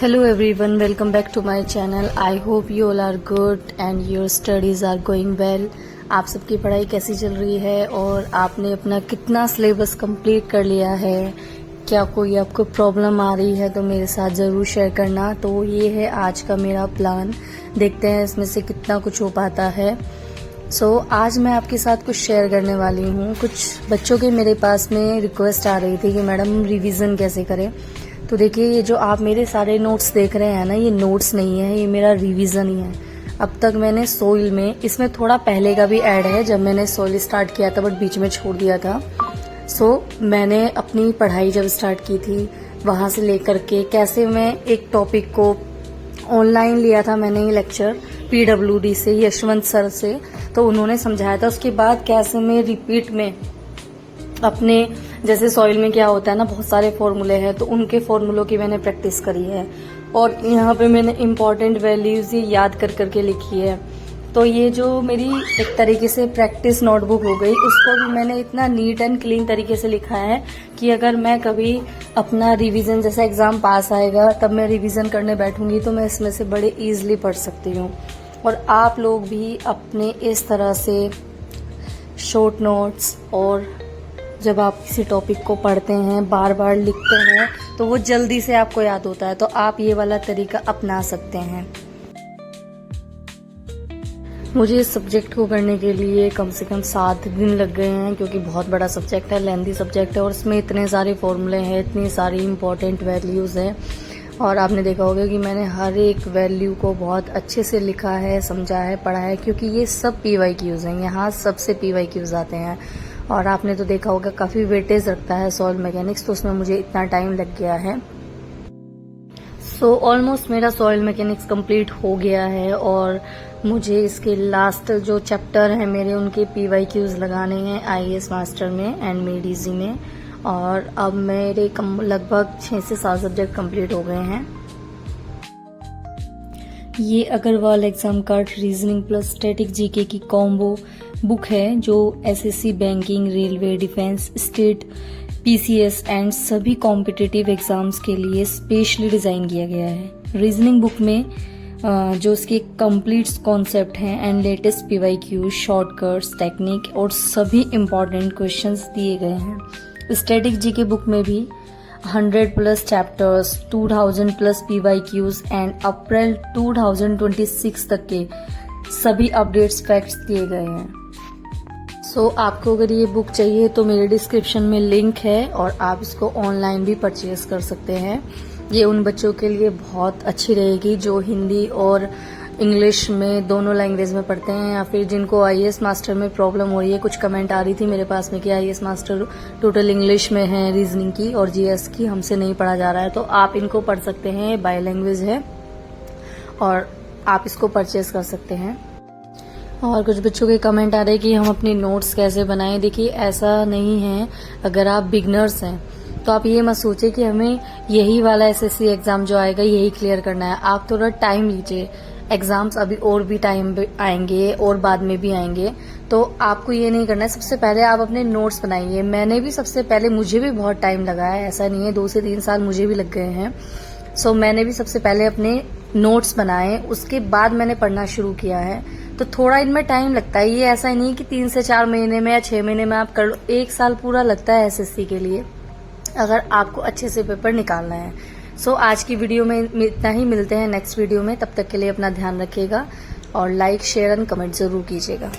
Hello everyone, welcome back to my channel. I hope you all are good and your studies are going well. आप सबकी पढ़ाई कैसी चल रही है और आपने अपना कितना सिलेबस कंप्लीट कर लिया है? क्या कोई आपको प्रॉब्लम आ रही है तो मेरे साथ ज़रूर शेयर करना। तो ये है आज का मेरा प्लान, देखते हैं इसमें से कितना कुछ हो पाता है। आज मैं आपके साथ कुछ शेयर करने वाली हूँ। कुछ बच्चों के मेरे पास में रिक्वेस्ट आ रही थी कि मैडम रिवीजन कैसे करें। तो देखिए, ये जो आप मेरे सारे नोट्स देख रहे हैं ना, ये नोट्स नहीं है, ये मेरा रिवीजन ही है। अब तक मैंने सोइल में, इसमें थोड़ा पहले का भी ऐड है जब मैंने सोइल स्टार्ट किया था बट बीच में छोड़ दिया था। मैंने अपनी पढ़ाई जब स्टार्ट की थी वहाँ से लेकर के कैसे मैं एक टॉपिक को ऑनलाइन लिया था, मैंने ये लेक्चर PWD से, यशवंत सर से, तो उन्होंने समझाया था। उसके बाद कैसे मैं रिपीट में अपने, जैसे सॉइल में क्या होता है ना, बहुत सारे फॉर्मूले हैं, तो उनके फॉर्मूलों की मैंने प्रैक्टिस करी है और यहाँ पे मैंने इम्पॉर्टेंट वैल्यूज ही याद कर करके लिखी है। तो ये जो मेरी एक तरीके से प्रैक्टिस नोटबुक हो गई, उसको भी मैंने इतना नीट एंड क्लीन तरीके से लिखा है कि अगर मैं कभी अपना रिवीजन, जैसा एग्जाम पास आएगा तब मैं रिवीजन करने बैठूंगी तो मैं इसमें से बड़े ईजिली पढ़ सकती हूँ। और आप लोग भी अपने इस तरह से शॉर्ट नोट्स, और जब आप किसी टॉपिक को पढ़ते हैं, बार बार लिखते हैं, तो वो जल्दी से आपको याद होता है। तो आप ये वाला तरीका अपना सकते हैं। मुझे इस सब्जेक्ट को करने के लिए कम से कम 7 दिन लग गए हैं, क्योंकि बहुत बड़ा सब्जेक्ट है, लेंथी सब्जेक्ट है और इसमें इतने सारे फॉर्मूले हैं, इतनी सारी इंपॉर्टेंट वैल्यूज़ हैं। और आपने देखा होगा कि मैंने हर एक वैल्यू को बहुत अच्छे से लिखा है, समझा है, पढ़ा है, क्योंकि ये सब PYQs हैं, यहाँ सबसे PYQs आते हैं। और आपने तो देखा होगा काफ़ी वेटेज रखता है सॉइल मैकेनिक्स, तो उसमें मुझे इतना टाइम लग गया है। ऑलमोस्ट मेरा सॉइल मैकेनिक्स कंप्लीट हो गया है और मुझे इसके लास्ट जो चैप्टर हैं मेरे, उनके PYQs लगाने हैं IAS मास्टर में एंड मेड इजी में। और अब मेरे लगभग 6 से 7 सब्जेक्ट कंप्लीट हो गए हैं। ये Agrawal exam card reasoning plus static GK की कॉम्बो बुक है, जो SSC, banking, railway, defence, state, PCS and सभी कॉम्पिटिटिव एग्जाम्स के लिए स्पेशली डिज़ाइन किया गया है। रीजनिंग बुक में जो इसके कंप्लीट कॉन्सेप्ट हैं and latest PYQ, shortcuts, technique और सभी इम्पॉर्टेंट क्वेश्चंस दिए गए हैं। स्टैटिक GK बुक में भी 100+ चैप्टर्स, 2000+ PYQs एंड अप्रैल 2026 तक के सभी अपडेट्स फैक्ट्स दिए गए हैं। आपको अगर ये बुक चाहिए तो मेरे डिस्क्रिप्शन में लिंक है और आप इसको ऑनलाइन भी परचेज कर सकते हैं। ये उन बच्चों के लिए बहुत अच्छी रहेगी जो हिंदी और इंग्लिश में दोनों लैंग्वेज में पढ़ते हैं, या फिर जिनको IAS मास्टर में प्रॉब्लम हो रही है। कुछ कमेंट आ रही थी मेरे पास में कि IAS मास्टर टोटल इंग्लिश में है, रीजनिंग की और GS की हमसे नहीं पढ़ा जा रहा है, तो आप इनको पढ़ सकते हैं। बाय लैंग्वेज है और आप इसको परचेज कर सकते हैं। और कुछ बच्चों के कमेंट आ रहे हैं कि हम अपनी नोट्स कैसे बनाएं। देखिए, ऐसा नहीं है, अगर आप बिगनर्स हैं तो आप ये मत सोचिए कि हमें यही वाला SSC एग्जाम जो आएगा यही क्लियर करना है। आप थोड़ा टाइम लीजिए, एग्जाम्स अभी और भी टाइम आएंगे और बाद में भी आएंगे, तो आपको ये नहीं करना है। सबसे पहले आप अपने नोट्स बनाइए। मैंने भी सबसे पहले, मुझे भी बहुत टाइम लगा है, ऐसा नहीं है, 2 से 3 साल मुझे भी लग गए हैं। मैंने भी सबसे पहले अपने नोट्स बनाए, उसके बाद मैंने पढ़ना शुरू किया है। तो थोड़ा इनमें टाइम लगता है, ये ऐसा नहीं कि 3 से 4 महीने में या 6 महीने में आप कर लो। 1 साल पूरा लगता है SSC के लिए, अगर आपको अच्छे से पेपर निकालना है। आज की वीडियो में इतना ही, मिलते हैं नेक्स्ट वीडियो में। तब तक के लिए अपना ध्यान रखिएगा और लाइक, शेयर एंड कमेंट जरूर कीजिएगा।